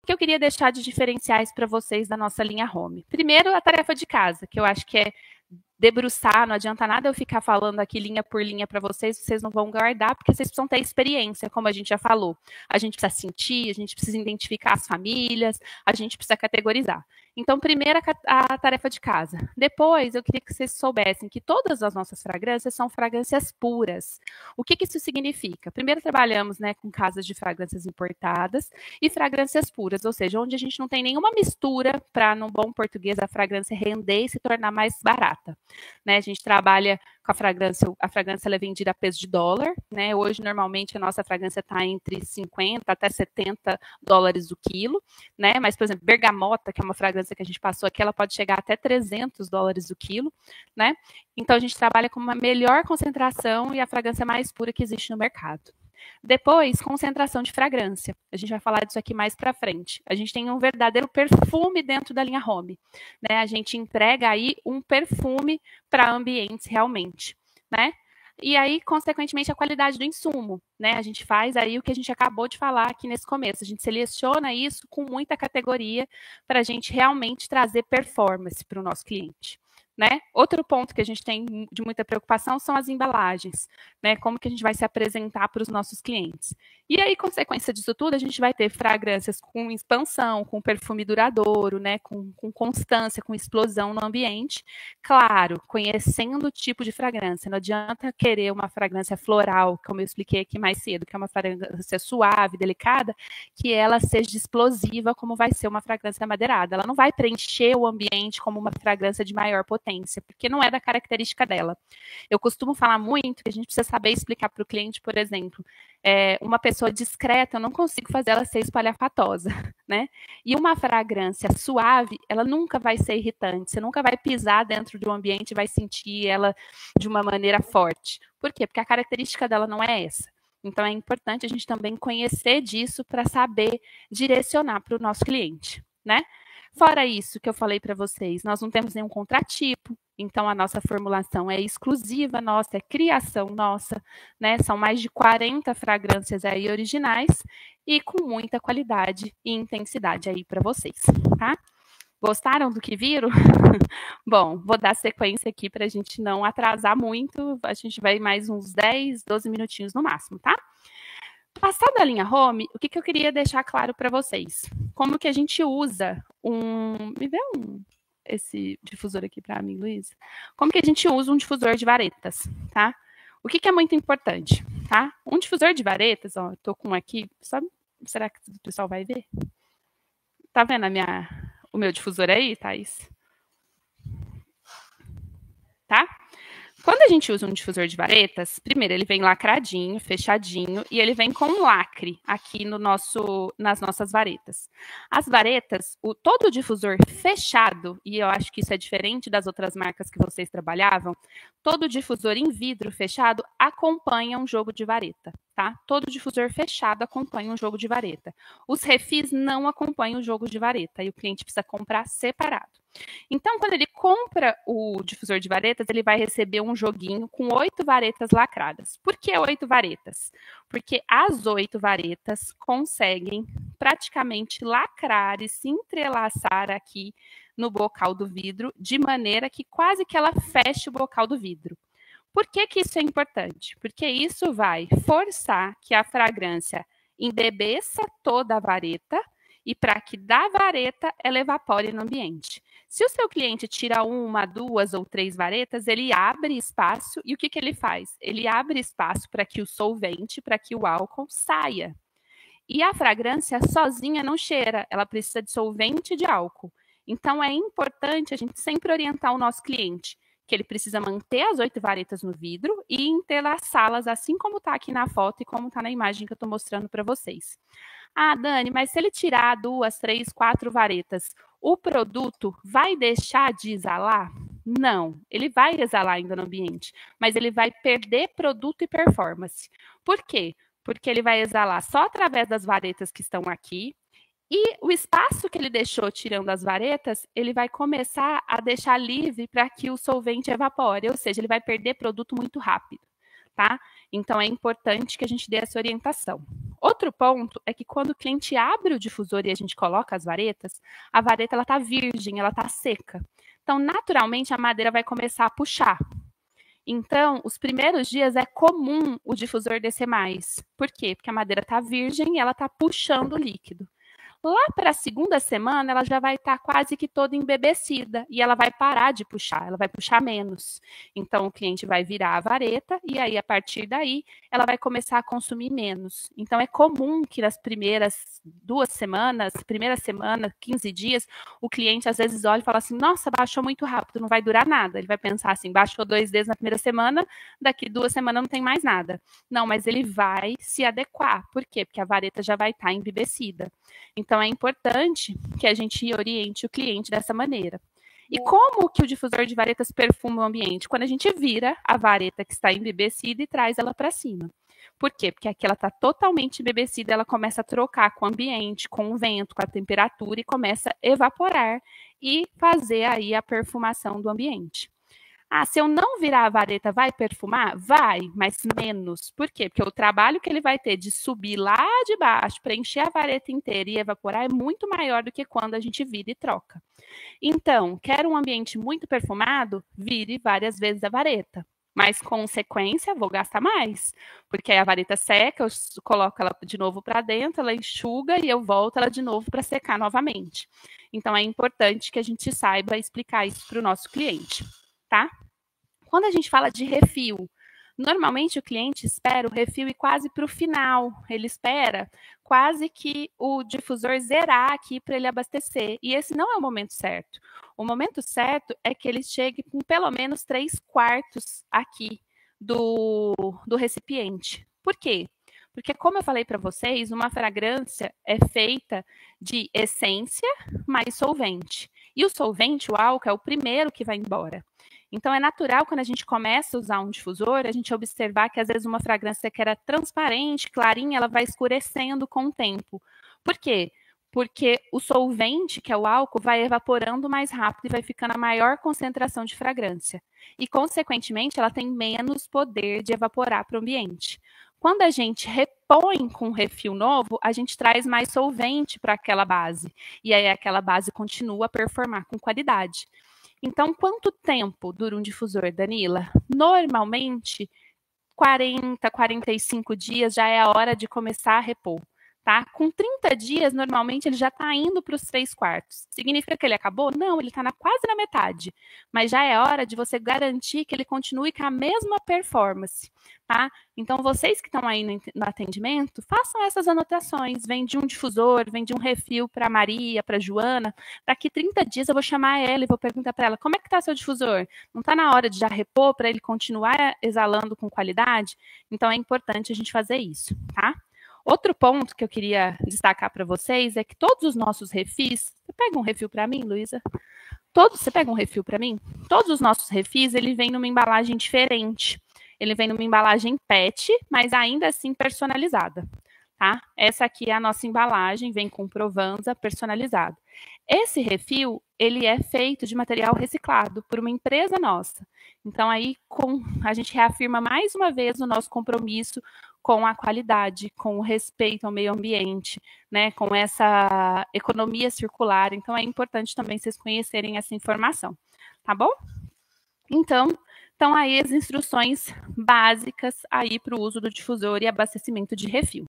que eu queria deixar de diferenciais para vocês da nossa linha home? Primeiro, a tarefa de casa, que eu acho que é debruçar, não adianta nada eu ficar falando aqui linha por linha para vocês, vocês não vão guardar, porque vocês precisam ter experiência, como a gente já falou. A gente precisa sentir, a gente precisa identificar as famílias, a gente precisa categorizar. Então, primeiro a tarefa de casa. Depois, eu queria que vocês soubessem que todas as nossas fragrâncias são fragrâncias puras. O que isso significa? Primeiro, trabalhamos, né, com casas de fragrâncias importadas e fragrâncias puras, ou seja, onde a gente não tem nenhuma mistura para, no bom português, a fragrância render e se tornar mais barata. Né, a gente trabalha com a fragrância ela é vendida a peso de dólar, né? Hoje, normalmente, a nossa fragrância está entre 50 até 70 dólares o quilo, né? Mas, por exemplo, bergamota, que é uma fragrância que a gente passou aqui, ela pode chegar até 300 dólares o quilo, né? Então, a gente trabalha com uma melhor concentração e a fragrância mais pura que existe no mercado. Depois, concentração de fragrância. A gente vai falar disso aqui mais para frente. A gente tem um verdadeiro perfume dentro da linha home, né? A gente entrega aí um perfume para ambientes realmente, né? E aí, consequentemente, a qualidade do insumo, né? A gente faz aí o que a gente acabou de falar aqui nesse começo. A gente seleciona isso com muita categoria para a gente realmente trazer performance para o nosso cliente. Né? Outro ponto que a gente tem de muita preocupação são as embalagens, né? Como que a gente vai se apresentar para os nossos clientes. E aí, consequência disso tudo, a gente vai ter fragrâncias com expansão, com perfume duradouro, né? Com constância, com explosão no ambiente. Claro, conhecendo o tipo de fragrância. Não adianta querer uma fragrância floral, como eu expliquei aqui mais cedo, que é uma fragrância suave, delicada, que ela seja explosiva, como vai ser uma fragrância madeirada. Ela não vai preencher o ambiente como uma fragrância de maior potência, porque não é da característica dela. Eu costumo falar muito que a gente precisa saber explicar para o cliente, por exemplo, uma pessoa discreta, eu não consigo fazer ela ser espalhafatosa, né? E uma fragrância suave, ela nunca vai ser irritante, você nunca vai pisar dentro de um ambiente e vai sentir ela de uma maneira forte. Por quê? Porque a característica dela não é essa. Então, é importante a gente também conhecer disso para saber direcionar para o nosso cliente, né? Fora isso que eu falei para vocês, nós não temos nenhum contratipo, então a nossa formulação é exclusiva nossa, é criação nossa, né? São mais de 40 fragrâncias aí originais e com muita qualidade e intensidade aí para vocês, tá? Gostaram do que viram? Bom, vou dar sequência aqui para a gente não atrasar muito, a gente vai mais uns 10, 12 minutinhos no máximo, tá? Passada a linha home, o que eu queria deixar claro para vocês? Como que a gente usa me dê esse difusor aqui para mim, Luiz. Como que a gente usa um difusor de varetas, tá? O que é muito importante, tá? Um difusor de varetas, ó, eu tô com um aqui, será que o pessoal vai ver? Tá vendo o meu difusor aí, Thaís? Tá? Quando a gente usa um difusor de varetas, primeiro ele vem lacradinho, fechadinho, e ele vem com um lacre aqui nas nossas varetas. As varetas, todo difusor fechado, e eu acho que isso é diferente das outras marcas que vocês trabalhavam, todo difusor em vidro fechado acompanha um jogo de vareta, tá? Todo difusor fechado acompanha um jogo de vareta. Os refis não acompanham o jogo de vareta, e o cliente precisa comprar separado. Então, quando ele compra o difusor de varetas, ele vai receber um joguinho com 8 varetas lacradas. Por que 8 varetas? Porque as 8 varetas conseguem praticamente lacrar e se entrelaçar aqui no bocal do vidro, de maneira que quase que ela feche o bocal do vidro. Por que isso é importante? Porque isso vai forçar que a fragrância embebeça toda a vareta e para que da vareta ela evapore no ambiente. Se o seu cliente tira 1, 2 ou 3 varetas, ele abre espaço e o que ele faz? Ele abre espaço para que o solvente, para que o álcool saia. E a fragrância sozinha não cheira, ela precisa de solvente e de álcool. Então, é importante a gente sempre orientar o nosso cliente que ele precisa manter as 8 varetas no vidro e entrelaçá-las assim como está aqui na foto e como está na imagem que eu estou mostrando para vocês. Ah, Dani, mas se ele tirar 2, 3, 4 varetas, o produto vai deixar de exalar? Não, ele vai exalar ainda no ambiente, mas ele vai perder produto e performance. Por quê? Porque ele vai exalar só através das varetas que estão aqui, e o espaço que ele deixou tirando as varetas, ele vai começar a deixar livre para que o solvente evapore, ou seja, ele vai perder produto muito rápido, tá? Então, é importante que a gente dê essa orientação. Outro ponto é que quando o cliente abre o difusor e a gente coloca as varetas, a vareta ela está virgem, ela está seca. Então, naturalmente, a madeira vai começar a puxar. Então, os primeiros dias é comum o difusor descer mais. Por quê? Porque a madeira está virgem e ela está puxando o líquido. Lá para a segunda semana, ela já vai estar quase que toda embebecida e ela vai parar de puxar, ela vai puxar menos. Então, o cliente vai virar a vareta e aí, a partir daí, ela vai começar a consumir menos. Então, é comum que nas primeiras 2 semanas, primeira semana, 15 dias, o cliente às vezes olha e fala assim, nossa, baixou muito rápido, não vai durar nada. Ele vai pensar assim, baixou 2 vezes na primeira semana, daqui 2 semanas não tem mais nada. Não, mas ele vai se adequar. Por quê? Porque a vareta já vai estar embebecida. Então, é importante que a gente oriente o cliente dessa maneira. E como que o difusor de varetas perfuma o ambiente? Quando a gente vira a vareta que está embebecida e traz ela para cima. Por quê? Porque aqui ela está totalmente embebecida, ela começa a trocar com o ambiente, com o vento, com a temperatura e começa a evaporar e fazer aí a perfumação do ambiente. Ah, se eu não virar a vareta, vai perfumar? Vai, mas menos. Por quê? Porque o trabalho que ele vai ter de subir lá de baixo, preencher a vareta inteira e evaporar é muito maior do que quando a gente vira e troca. Então, quer um ambiente muito perfumado? Vire várias vezes a vareta. Mas, consequência, vou gastar mais. Porque aí a vareta seca, eu coloco ela de novo para dentro, ela enxuga e eu volto ela de novo para secar novamente. Então, é importante que a gente saiba explicar isso para o nosso cliente. Tá? Quando a gente fala de refil, normalmente o cliente espera o refil ir quase para o final. Ele espera quase que o difusor zerar aqui para ele abastecer. E esse não é o momento certo. O momento certo é que ele chegue com pelo menos 3/4 aqui do recipiente. Por quê? Porque, como eu falei para vocês, uma fragrância é feita de essência mais solvente. E o solvente, o álcool, é o primeiro que vai embora. Então, é natural, quando a gente começa a usar um difusor, a gente observar que, às vezes, uma fragrância que era transparente, clarinha, ela vai escurecendo com o tempo. Por quê? Porque o solvente, que é o álcool, vai evaporando mais rápido e vai ficando a maior concentração de fragrância. E, consequentemente, ela tem menos poder de evaporar para o ambiente. Quando a gente repõe com um refil novo, a gente traz mais solvente para aquela base. E aí aquela base continua a performar com qualidade. Então, quanto tempo dura um difusor, Danila? Normalmente, 40, 45 dias já é a hora de começar a repor. Tá? Com 30 dias, normalmente, ele já está indo para os 3/4. Significa que ele acabou? Não, ele está quase na metade. Mas já é hora de você garantir que ele continue com a mesma performance. Tá? Então, vocês que estão aí no atendimento, façam essas anotações. Vem de um difusor, vem de um refil para a Maria, para a Joana. Daqui 30 dias eu vou chamar ela e vou perguntar para ela, como é que está seu difusor? Não está na hora de já repor para ele continuar exalando com qualidade? Então, é importante a gente fazer isso, tá? Outro ponto que eu queria destacar para vocês é que todos os nossos refis... Você pega um refil para mim, Luísa? Você pega um refil para mim? Todos os nossos refis, ele vem numa embalagem diferente. Ele vem numa embalagem PET, mas ainda assim personalizada. Tá? Essa aqui é a nossa embalagem, vem com Provanza personalizado. Esse refil, ele é feito de material reciclado por uma empresa nossa. Então, aí a gente reafirma mais uma vez o nosso compromisso com a qualidade, com o respeito ao meio ambiente, né, com essa economia circular. Então, é importante também vocês conhecerem essa informação, tá bom? Então, aí as instruções básicas aí para o uso do difusor e abastecimento de refil.